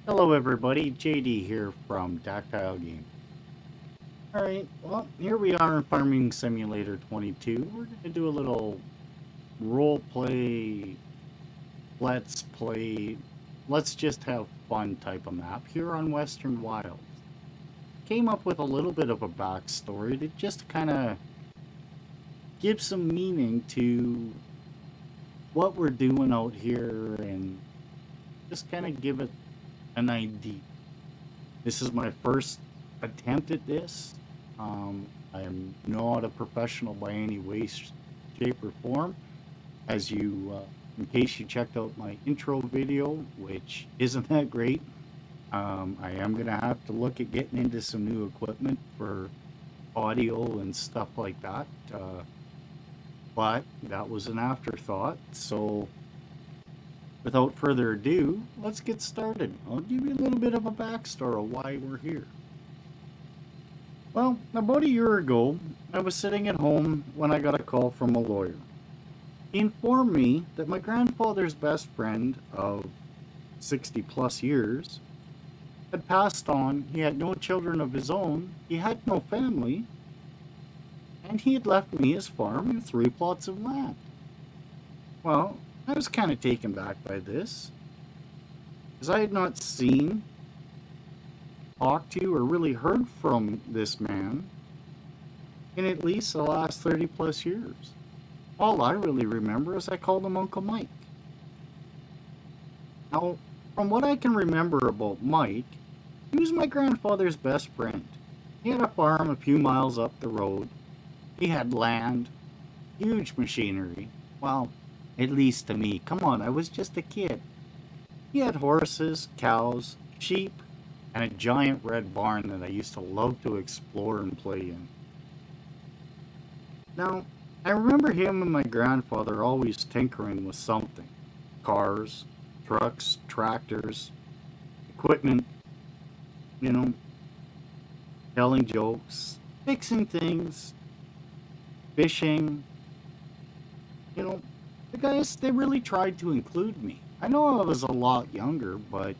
Hello everybody, JD here from Tactile Game. Alright, well, here we are in Farming Simulator 22. We're going to do a little role play, let's play, let's just have fun type of map here on Western Wilds. Came up with a little bit of a backstory to just kind of give some meaning to what we're doing out here and just kind of give it an idea. This is my first attempt at this. I am not a professional by any way, shape, or form. As you, in case you checked out my intro video, which isn't that great, I am going to have to look at getting into some new equipment for audio and stuff like that. But that was an afterthought. So without further ado, let's get started. I'll give you a little bit of a backstory of why we're here. Well, about a year ago, I was sitting at home when I got a call from a lawyer. He informed me that my grandfather's best friend of 60 plus years had passed on. He had no children of his own, he had no family, and he had left me his farm and 3 plots of land. Well, I was kind of taken back by this, as I had not seen, talked to, or really heard from this man in at least the last 30 plus years. All I really remember is I called him Uncle Mike. Now, from what I can remember about Mike, he was my grandfather's best friend. He had a farm a few miles up the road. He had land, huge machinery. Well, at least to me. Come on, I was just a kid. He had horses, cows, sheep, and a giant red barn that I used to love to explore and play in. Now, I remember him and my grandfather always tinkering with something. Cars, trucks, tractors, equipment, you know, telling jokes, fixing things, fishing. You know, the guys, they really tried to include me. I know I was a lot younger, but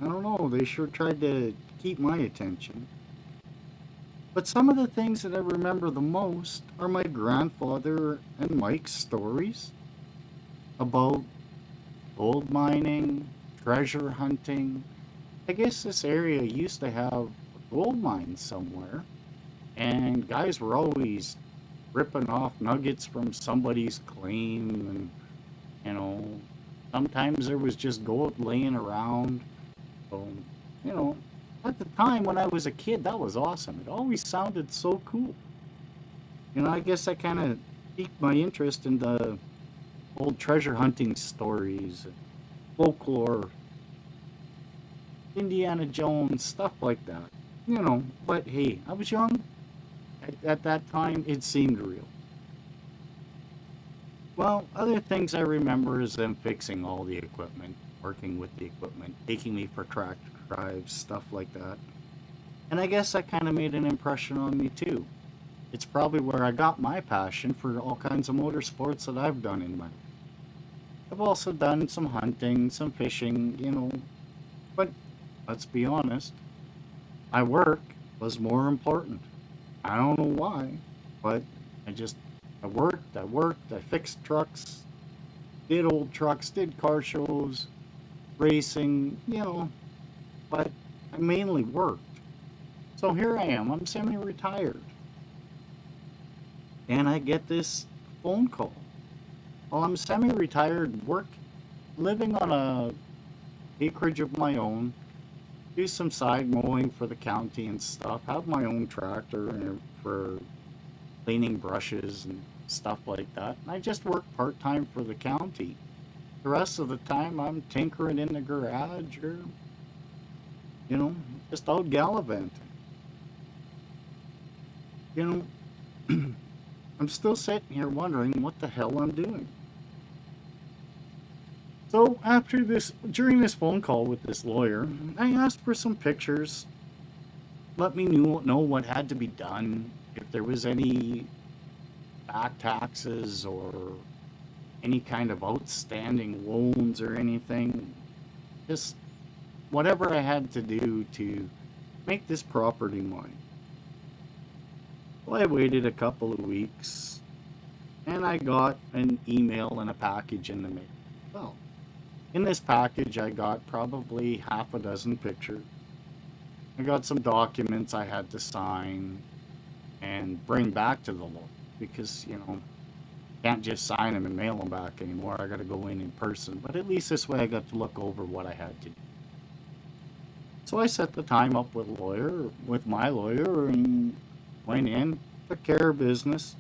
I don't know, they sure tried to keep my attention. But some of the things that I remember the most are my grandfather and Mike's stories about gold mining, treasure hunting. I guess this area used to have a gold mine somewhere, and guys were always ripping off nuggets from somebody's claim, and you know, sometimes there was just gold laying around. So, you know, at the time when I was a kid, that was awesome. It always sounded so cool. You know, I guess that kind of piqued my interest in the old treasure hunting stories, folklore, Indiana Jones, stuff like that. You know, but hey, I was young. At that time, it seemed real. Well, other things I remember is them fixing all the equipment, working with the equipment, taking me for track drives, stuff like that. And I guess that kind of made an impression on me too. It's probably where I got my passion for all kinds of motorsports that I've done in my life. I've also done some hunting, some fishing, you know, but let's be honest, my work was more important. I don't know why, but I fixed trucks, did old trucks, did car shows, racing, you know, but I mainly worked. So here I am, I'm semi-retired. And I get this phone call. Well, I'm semi-retired, living on a acreage of my own, do some side mowing for the county and stuff, have my own tractor for cleaning brushes and stuff like that. And I just work part-time for the county. The rest of the time I'm tinkering in the garage or, you know, just out gallivanting. You know, I'm still sitting here wondering what the hell I'm doing. So during this phone call with this lawyer, I asked for some pictures, let me know what had to be done, if there was any back taxes or any kind of outstanding loans or anything. Just whatever I had to do to make this property mine. Well, I waited a couple of weeks, and I got an email and a package in the mail. Well, in this package, I got probably half a dozen pictures. I got some documents I had to sign and bring back to the lawyer because, can't just sign them and mail them back anymore. I got to go in person. But at least this way I got to look over what I had to do. So I set the time up with my lawyer, and went in, took care of business,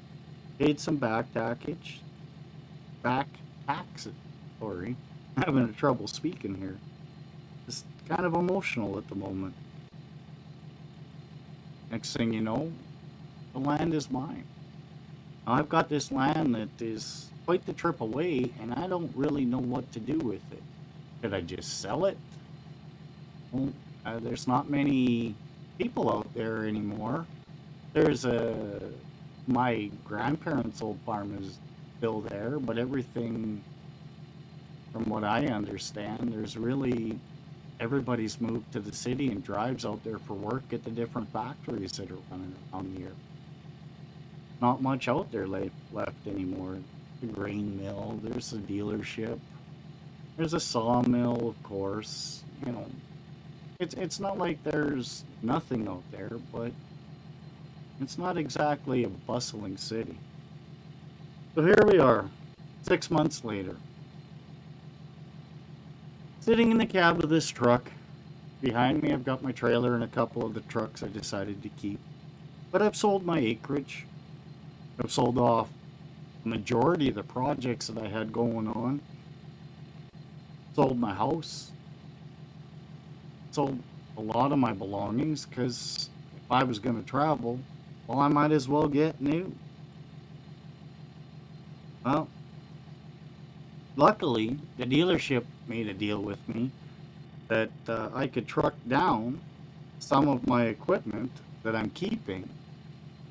paid some back taxes. Sorry, I'm having trouble speaking here. Just kind of emotional at the moment. Next thing you know, the land is mine. Now, I've got this land that is quite the trip away, and I don't really know what to do with it. Should I just sell it? Well, there's not many people out there anymore. There's my grandparents' old farm is still there, but everything, from what I understand, everybody's moved to the city and drives out there for work at the different factories that are running around here. Not much out there left anymore. The grain mill, there's a dealership, there's a sawmill, of course. It's not like there's nothing out there, but it's not exactly a bustling city. So here we are, 6 months later, sitting in the cab of this truck. Behind me, I've got my trailer and a couple of the trucks I decided to keep. But I've sold my acreage. I've sold off the majority of the projects that I had going on. Sold my house. Sold a lot of my belongings, because if I was going to travel, well, I might as well get new. Well, luckily, the dealership made a deal with me that I could truck down some of my equipment that I'm keeping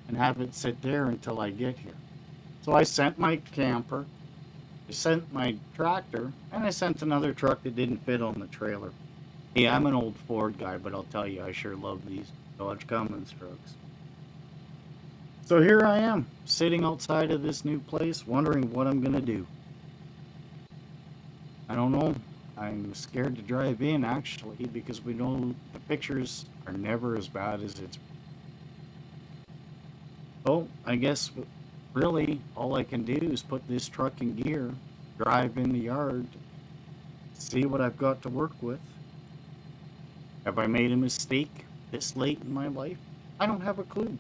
and have it sit there until I get here. So I sent my camper, I sent my tractor, and I sent another truck that didn't fit on the trailer. Hey, I'm an old Ford guy, but I'll tell you, I sure love these Dodge Cummins trucks. So here I am, sitting outside of this new place, wondering what I'm going to do. I don't know. I'm scared to drive in, actually, because we know the pictures are never as bad as it's. So I guess really all I can do is put this truck in gear, drive in the yard, see what I've got to work with. Have I made a mistake this late in my life? I don't have a clue.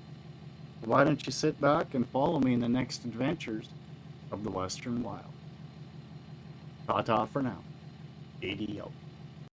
Why don't you sit back and follow me in the next adventures of the Western Wild? Ta-ta for now. 80 out.